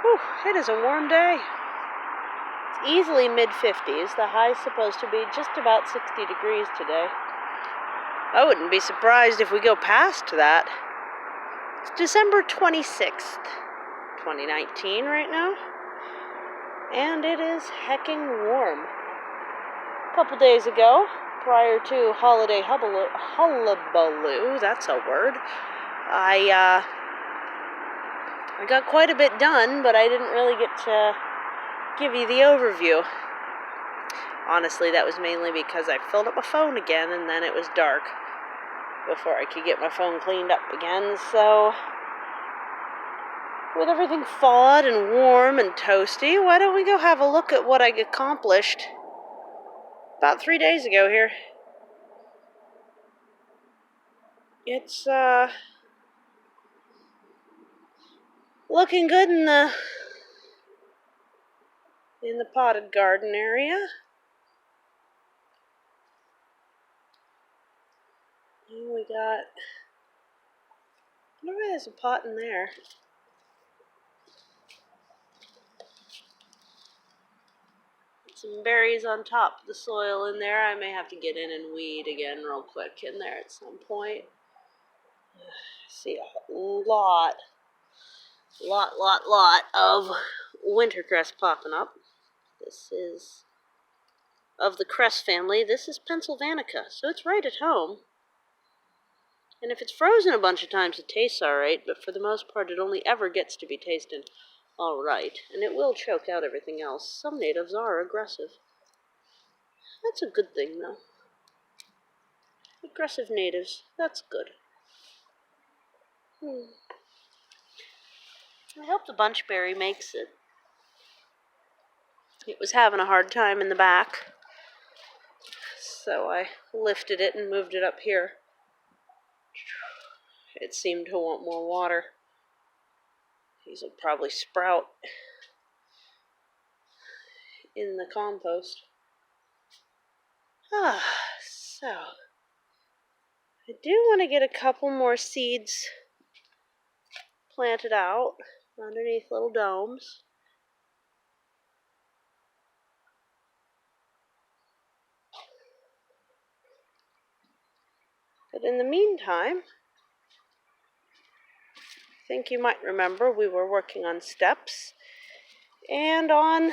Whew, it is a warm day. It's easily mid-50s. The high's supposed to be just about 60 degrees today. I wouldn't be surprised if we go past that. It's December 26th, 2019 right now. And it is hecking warm. A couple days ago, prior to holiday hullabaloo, that's a word, I got quite a bit done, but I didn't really get to give you the overview. Honestly, that was mainly because I filled up my phone again, and then it was dark before I could get my phone cleaned up again. So, with everything thawed and warm and toasty, why don't we go have a look at what I accomplished about 3 days ago here. It's looking good in the potted garden area. And we got, I wonder if there's a pot in there. Some berries on top of the soil in there. I may have to get in and weed again real quick in there at some point. See a lot of wintercress popping up. This is of the cress family. This is Pennsylvanica, so it's right at home. And if it's frozen a bunch of times, it tastes alright, but for the most part, it only ever gets to be tasted alright, and it will choke out everything else. Some natives are aggressive. That's a good thing, though. Aggressive natives, that's good. I hope the bunchberry makes it. It was having a hard time in the back, so I lifted it and moved it up here. It seemed to want more water. These will probably sprout in the compost. So I do want to get a couple more seeds planted out underneath little domes. But in the meantime, I think you might remember we were working on steps and on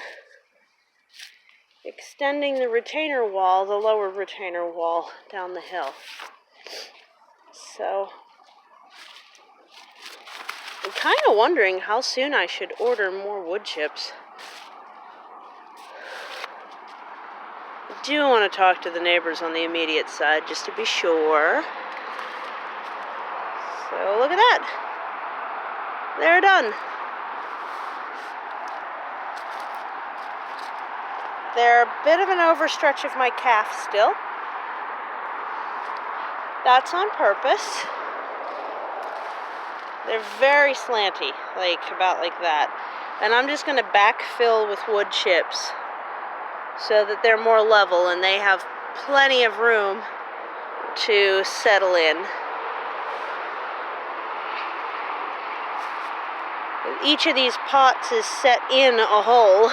extending the retainer wall, the lower retainer wall down the hill. So I'm kind of wondering how soon I should order more wood chips. I do want to talk to the neighbors on the immediate side just to be sure. So look at that. They're done. They're a bit of an overstretch of my calf still. That's on purpose. They're very slanty, about like that. And I'm just going to backfill with wood chips so that they're more level and they have plenty of room to settle in. Each of these pots is set in a hole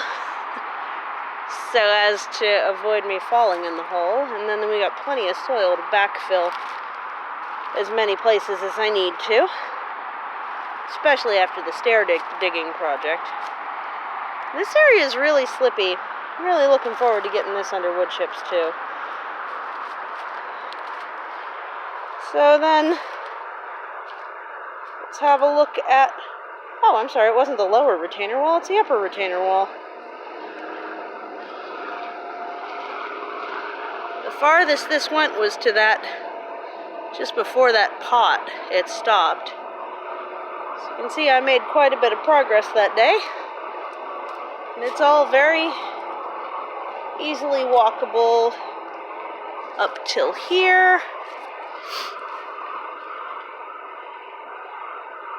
so as to avoid me falling in the hole, and then we got plenty of soil to backfill as many places as I need to, especially after the stair digging project. This area is really slippy. I'm really looking forward to getting this under wood chips too. So then, let's have a look at, oh, I'm sorry, it wasn't the lower retainer wall, it's the upper retainer wall. The farthest this went was to that, just before that pot, it stopped. So you can see I made quite a bit of progress that day. And it's all very easily walkable up till here.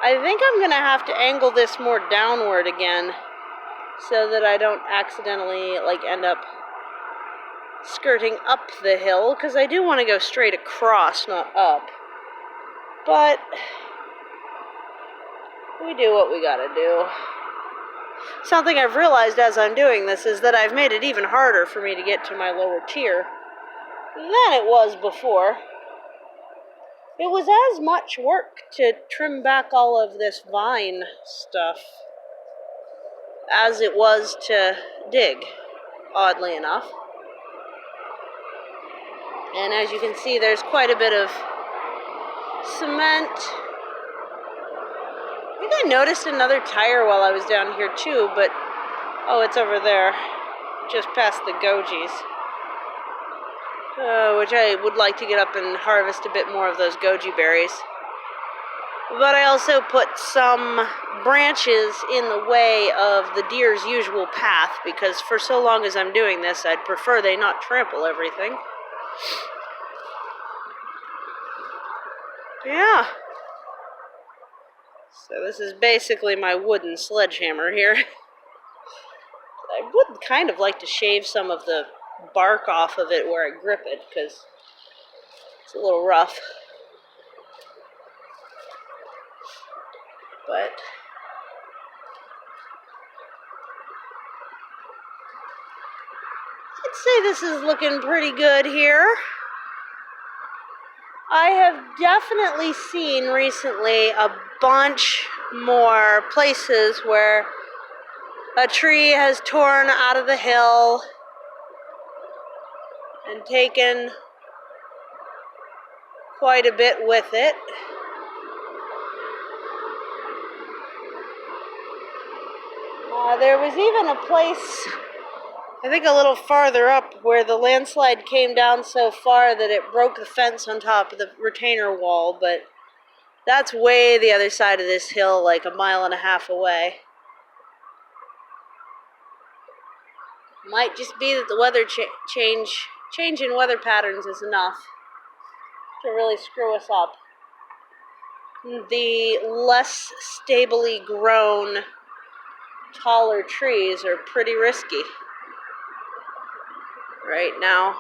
I think I'm going to have to angle this more downward again so that I don't accidentally end up skirting up the hill, because I do want to go straight across, not up. But we do what we gotta do. Something I've realized as I'm doing this is that I've made it even harder for me to get to my lower tier than it was before. It was as much work to trim back all of this vine stuff as it was to dig, oddly enough. And as you can see, there's quite a bit of cement. I think I noticed another tire while I was down here too, but oh, it's over there, just past the gojis. Which I would like to get up and harvest a bit more of those goji berries. But I also put some branches in the way of the deer's usual path, because for so long as I'm doing this, I'd prefer they not trample everything. Yeah. So this is basically my wooden sledgehammer here. I would kind of like to shave some of the bark off of it where I grip it, because it's a little rough. But I'd say this is looking pretty good here. I have definitely seen recently a bunch more places where a tree has torn out of the hill and taken quite a bit with it. There was even a place, I think a little farther up, where the landslide came down so far that it broke the fence on top of the retainer wall, but that's way the other side of this hill, like a mile and a half away. Might just be that the weather change in weather patterns is enough to really screw us up. The less stably grown, taller trees are pretty risky right now.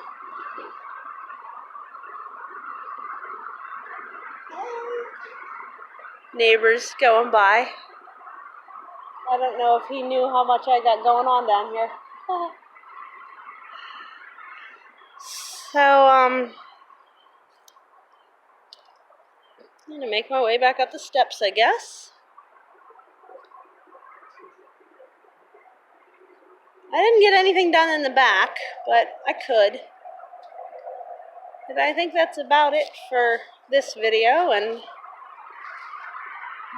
Neighbors going by. I don't know if he knew how much I got going on down here. So, I'm gonna make my way back up the steps, I guess. I didn't get anything done in the back, but I could. And I think that's about it for this video, and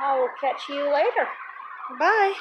I will catch you later. Bye.